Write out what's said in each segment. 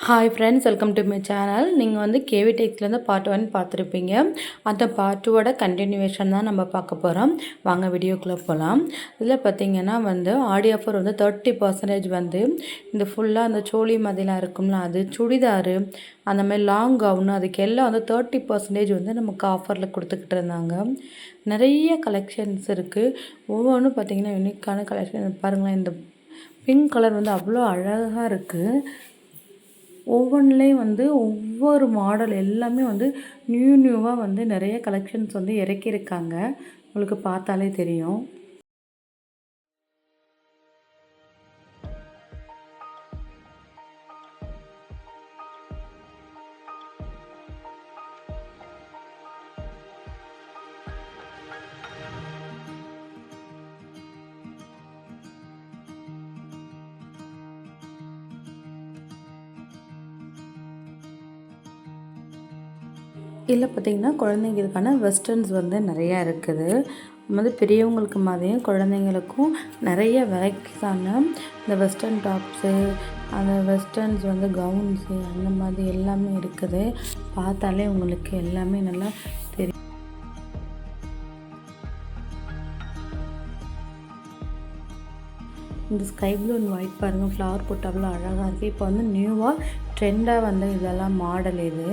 Hi friends, welcome to my channel. நீங்கள் வந்து KV டெக்ஸ்லேருந்து part 1 பார்த்துருப்பீங்க. அந்த பார்ட் 2வோட கண்டினியூவேஷன் தான் நம்ம பார்க்க போகிறோம். வாங்க வீடியோக்குள்ளே போகலாம். இதில் பார்த்தீங்கன்னா வந்து ஆடி ஆஃபர் வந்து 30% வந்து இந்த ஃபுல்லாக அந்த சோழி மாதிரிலாம் இருக்கும்ல, அது சுடிதாரு அந்த மாதிரி லாங் கவுனு அதுக்கு எல்லாம் வந்து 30% வந்து நமக்கு ஆஃபரில் கொடுத்துக்கிட்டு இருந்தாங்க. நிறைய கலெக்ஷன்ஸ் இருக்குது. ஒவ்வொன்றும் பார்த்தீங்கன்னா யூனிக்கான கலெக்ஷன் பாருங்களேன். இந்த பிங்க் கலர் வந்து அவ்வளோ அழகாக இருக்குது. ஒவ்வொன்றுலேயும் வந்து ஒவ்வொரு மாடல் எல்லாமே வந்து நியூவாக வந்து நிறைய கலெக்ஷன்ஸ் வந்து இறக்கியிருக்காங்க. உங்களுக்கு பார்த்தாலே தெரியும். இதில் பார்த்திங்கன்னா குழந்தைங்களுக்கான வெஸ்டர்ன்ஸ் வந்து நிறையா இருக்குது. வந்து பெரியவங்களுக்கு மாதிரியும் குழந்தைங்களுக்கும் நிறைய வெரைட்டிஸான இந்த வெஸ்டர்ன் டாப்ஸு, அந்த வெஸ்டர்ன்ஸ் வந்து கவுன்ஸு அந்த மாதிரி எல்லாமே இருக்குது. பார்த்தாலே உங்களுக்கு எல்லாமே நல்லா தெரியும். இந்த ஸ்கை ப்ளூ அண்ட் ஒயிட் பாருங்கள், ஃப்ளவர் போட்டு அவ்வளோ அழகாக இருக்குது. இப்போ வந்து நியூவாக ட்ரெண்டாக வந்து இதெல்லாம் மாடல் இது.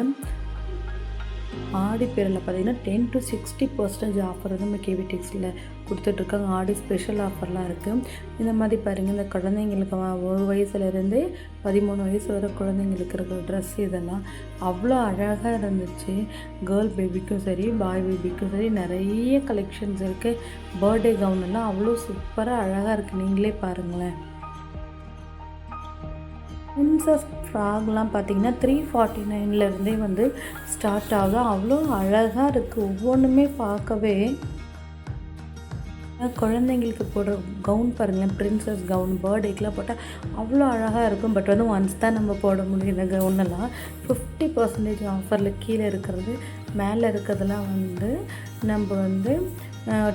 ஆடி பேரில் பார்த்தீங்கன்னா 10 to 60% ஆஃபர் வந்து நம்ம கேவி டெக்ஸில் கொடுத்துட்ருக்காங்க. ஆடி ஸ்பெஷல் ஆஃபர்லாம் இருக்குது. இந்த மாதிரி பாருங்கள், இந்த குழந்தைங்களுக்கு 1 வயசுலேருந்து 13 வயசு வரை குழந்தைங்களுக்கு இருக்கிற ட்ரெஸ் இதெல்லாம் அவ்வளோ அழகாக இருந்துச்சு. கேர்ள் பேபிக்கும் சரி, பாய் பேபிக்கும் சரி நிறைய கலெக்ஷன்ஸ் இருக்குது. பர்த்டே கவுனெல்லாம் அவ்வளோ சூப்பராக அழகாக இருக்குது. நீங்களே பாருங்களேன். பிரின்சஸ் ஃப்ராக்லாம் பார்த்திங்கன்னா 349 வந்து ஸ்டார்ட் ஆகுது. அவ்வளோ அழகாக இருக்குது. ஒவ்வொன்றுமே பார்க்கவே குழந்தைங்களுக்கு போடுற கவுன் பாருங்களேன், பிரின்சஸ் கவுன் பர்த்டேக்கெலாம் போட்டால் அவ்வளோ அழகாக இருக்கும். பட் வந்து ஒன்ஸ் தான் நம்ம போட முடியும். இந்த கவுனெல்லாம் 50% ஆஃபரில் கீழே இருக்கிறது, மேலே இருக்கிறதுலாம் வந்து நம்ம வந்து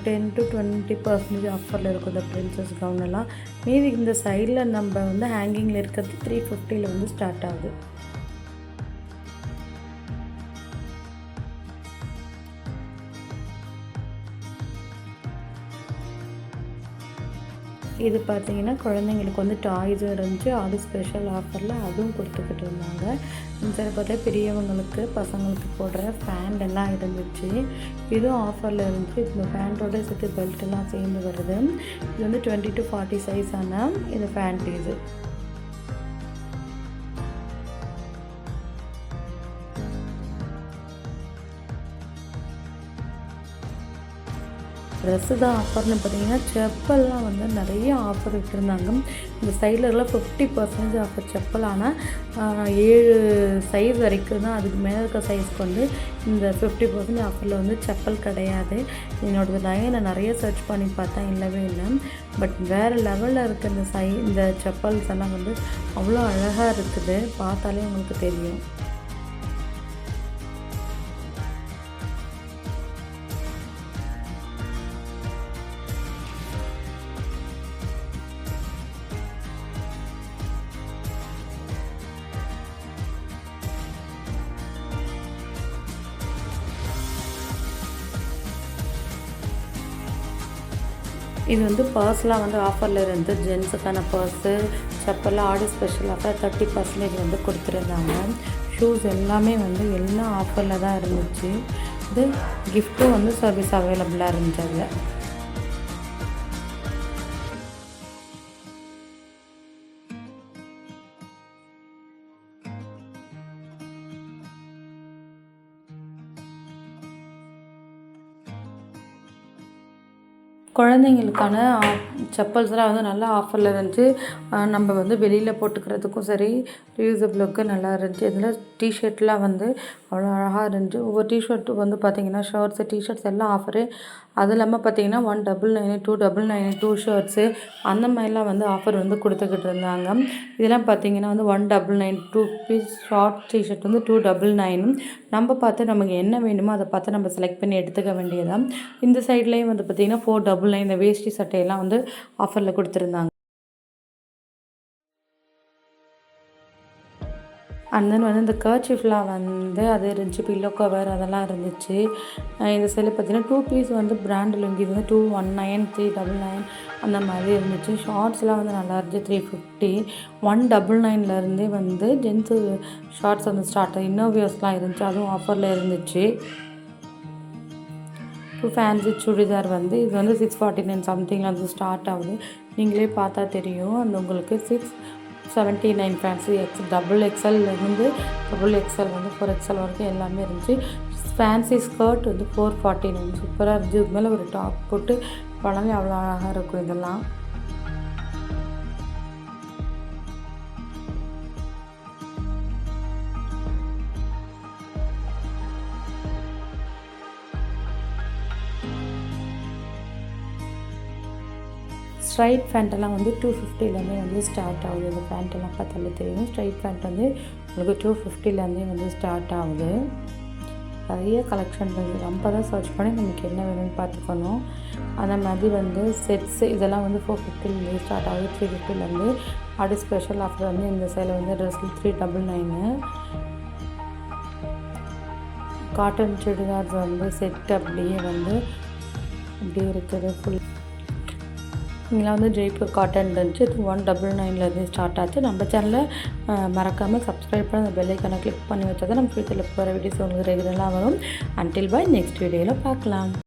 10 to 20% ஆஃபரில் இருக்கும் இந்த பிரின்சஸ் கவுனெல்லாம். மீதி இந்த சைடில் நம்ம வந்து ஹேங்கிங்கில் இருக்கிறது 350 வந்து ஸ்டார்ட் ஆகுது. இது பார்த்திங்கன்னா குழந்தைங்களுக்கு வந்து டாய்ஸும் இருந்துச்சு. ஆடி ஸ்பெஷல் ஆஃபரில் அதுவும் கொடுத்துக்கிட்டு இருந்தாங்க. சரி பார்த்தா பெரியவங்களுக்கு பசங்களுக்கு போடுற பேண்ட் எல்லாம் இருந்துச்சு. இதுவும் ஆஃபரில் இருந்துச்சு. இந்த பேண்ட்டோட சேர்த்து பெல்ட்டெல்லாம் சேர்ந்து வருது. இது வந்து 20 to 40 சைஸான இது பேண்ட். இது ட்ரெஸ்ஸு தான் ஆஃபர்னு பார்த்தீங்கன்னா செப்பல்லாம் வந்து நிறைய ஆஃபர் விட்டுருந்தாங்க. இந்த சைட்லலாம் 50% ஆஃபர் செப்பல். ஆனால் 7 சைஸ் வரைக்கும் தான். அதுக்கு மேலே இருக்க சைஸ்க்கு வந்து இந்த 50% ஆஃபரில் வந்து செப்பல் கிடையாது. என்னோடது நான் நிறைய சர்ச் பண்ணி பார்த்தேன், இல்லவே இல்லை. பட் வேறு லெவலில் இருக்க இந்த செப்பல்ஸ் எல்லாம் வந்து அவ்வளோ அழகாக இருக்குது. பார்த்தாலே உங்களுக்கு தெரியும். இது வந்து பர்ஸ்லாம் வந்து ஆஃபரில் இருந்து ஜென்ஸுக்கான பர்ஸு, செப்பல்லாம் ஆடி ஸ்பெஷல் ஆஃபர் 30% வந்து கொடுத்துருந்தாங்க. ஷூஸ் எல்லாமே வந்து எல்லாம் ஆஃபரில் தான் இருந்துச்சு. இது கிஃப்ட்டும் வந்து சர்வீஸ் அவைலபிளாக இருந்துச்சு அதில். குழந்தைங்களுக்கான செப்பல்ஸ்லாம் வந்து நல்லா ஆஃபரில் இருந்துச்சு. நம்ம வந்து வெளியில் போட்டுக்கிறதுக்கும் சரி, ரியூசபிளுக்கு நல்லா இருந்துச்சு. இதில் டிஷர்ட்லாம் வந்து அவ்வளோ அழகாக இருந்துச்சு. ஒவ்வொரு டிஷர்ட்டு வந்து பார்த்திங்கன்னா ஷர்ட்ஸு, டிஷர்ட்ஸ் எல்லாம் ஆஃபரு. அது இல்லாமல் பார்த்திங்கன்னா 199, 299 ஷர்ட்ஸு அந்த மாதிரிலாம் வந்து ஆஃபர் வந்து கொடுத்துக்கிட்டு இருந்தாங்க. இதெல்லாம் பார்த்திங்கன்னா வந்து 199 2 பீஸ் ஷார்ட் டிஷர்ட் வந்து 299. நம்ம பார்த்து நமக்கு என்ன வேணுமோ அதை பார்த்து நம்ம செலக்ட் பண்ணி எடுத்துக்க வேண்டியதான். இந்த சைட்லேயும் வந்து பார்த்திங்கன்னா 499 இந்த வேஷ்டி சட்டையெல்லாம் வந்து ஆஃபரில் கொடுத்துருந்தாங்க. அண்ட் தென் வந்து இந்த கர்ச்சீஃப்லாம் வந்து அது இருந்துச்சு, பில்லோ கவர் அதெல்லாம் இருந்துச்சு. இந்த சைடில் பார்த்தீங்கன்னா 2 பீஸ் வந்து பிராண்ட் லுங்கி இது வந்து 219, 399 அந்த மாதிரி இருந்துச்சு. ஷார்ட்ஸ்லாம் வந்து நல்லா இருந்துச்சு 350. 199லேருந்தே வந்து ஜென்ஸு ஷார்ட்ஸ் வந்து ஸ்டார்ட் இன்னோவியர்ஸ்லாம் இருந்துச்சு, அதுவும் ஆஃபரில் இருந்துச்சு. ஃபேன்சி சுடிதார் வந்து இது வந்து 649 சம்திங்கில் வந்து ஸ்டார்ட் ஆகுது. நீங்களே பார்த்தா தெரியும். அந்த உங்களுக்கு 679 ஃபேன்சி டபுள் எக்ஸ்எல்லேருந்து டபுள் எக்ஸ்எல் வந்து 4XL வரைக்கும் எல்லாமே இருந்துச்சு. ஃபேன்சி ஸ்கர்ட் வந்து 449 சூப்பராக இருந்துச்சு. இது மேலே ஒரு டாப் போட்டு போனாலே அவ்வளோ அழகாக இருக்கும் இதெல்லாம். ஸ்ட்ரைட் பேண்ட்டெல்லாம் வந்து 250லேருந்தே வந்து ஸ்டார்ட் ஆகுது. இந்த பேண்ட்டெல்லாம் பார்த்தாலே தெரியும். ஸ்ட்ரைட் பேண்ட் வந்து உங்களுக்கு 250லேருந்தே வந்து ஸ்டார்ட் ஆகுது. நிறைய கலெக்ஷன் இருக்குது. நம்ம தான் சர்ச் பண்ணி நமக்கு என்ன வேணும்னு பார்த்துக்கணும். அந்த மாதிரி வந்து செட்ஸு இதெல்லாம் வந்து 450லேருந்து ஸ்டார்ட் ஆகுது. 350லேருந்து அப்படி ஸ்பெஷல் ஆஃபர் வந்து இந்த சைடில் வந்து ட்ரெஸ்ஸில் 399. காட்டன் சுடிதார்ஸ் வந்து செட் அப்படியே இருக்குது ஃபுல். இங்கெல்லாம் வந்து ஜெய்ப்பூர் காட்டன் இருந்துச்சு. இது 199லேருந்து ஸ்டார்ட் ஆச்சு. நம்ம சேனலில் மறக்காமல் சப்ஸ்கிரைப் பண்ணி அந்த பெல் ஐக்கானை கிளிக் பண்ணி வச்சா தான் நம்ம ஃபியூச்சரில் போகிற வீடியோஸ் உங்களுக்கு ரெகுலராக வரும். அன்டில் பாய் நெக்ஸ்ட் வீடியோவில் பார்க்கலாம்.